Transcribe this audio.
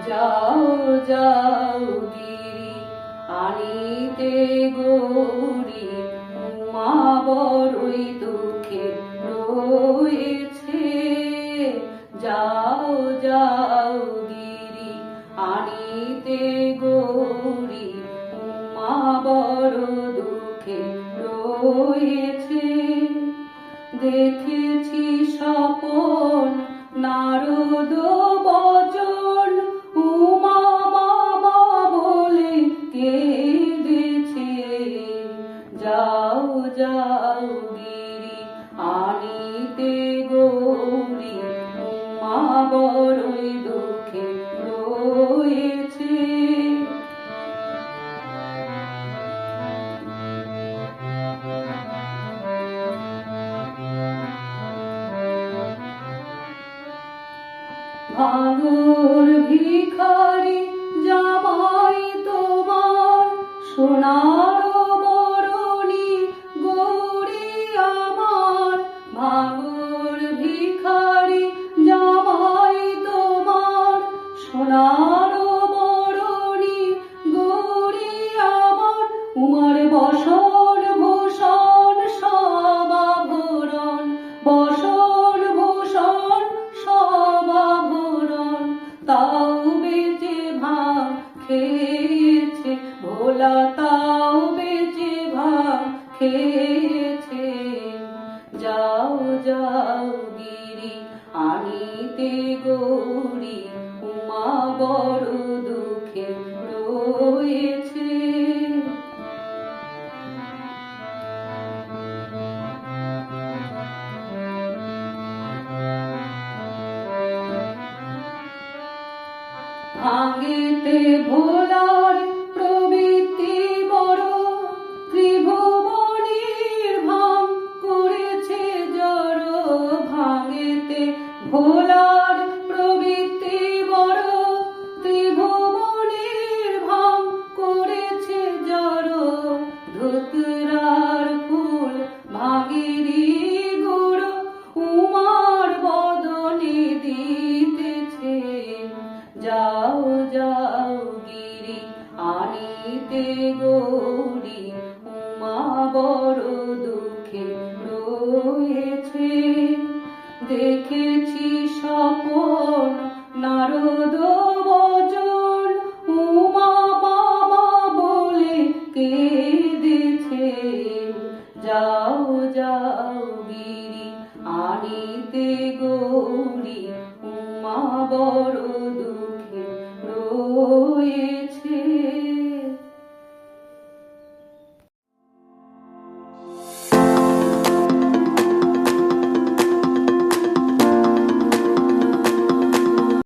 যাও যাও গিরি আনিতে গৌরী, উমা বড়ই দুঃখে রয়েছে। যাও যাও গিরি আনিতে গৌরী, উমা বড় দুঃখে রয়েছে। দেখেছি স্বপন নারদ বচন, উমা বাবা বলে কেঁদেছে। যাও যাও গিরি আনিতে গৌরী, উমা বড়ই দুঃখে রয়েছে। ভাঙর ভিখারি জামাই তোমার, সোনার বরণী গৌরী আমার। ভাঙর ভিখারি জামাই তোমার, সোনার বরণী গৌরী আমার। উমার বসন ভূষণ সব আভরণ, বসন ভূষণ সব আভরণ। তাও বেচে ভাঙ খেয়েছে ভোলা, তাও বেচে ভাঙ খেয়েছে। যাও যাও গিরি আনিতে গৌরী, উমা বড় দুঃখে রয়েছে। ভাঙিতে ভোলার প্রবৃত্তি বড়, ত্রিভুবনের ভাঙ করেছে জড়। ভাঙিতে ভোলার প্রবৃত্তি বড়, ত্রিভুবনের ভাঙ করেছে জড়। ধুতরার ফুল ভাঙিরি গুড়, উমার বদনে দিতেছে। যাও যাও গিরি আনিতে গৌরী, উমা বড় দুঃখে রয়েছে। দেখেছি স্বপন নারদ বচন, উমা বাবা বলে কেঁদেছে। যাও যাও গিরি আনিতে গৌরী, উমা বড়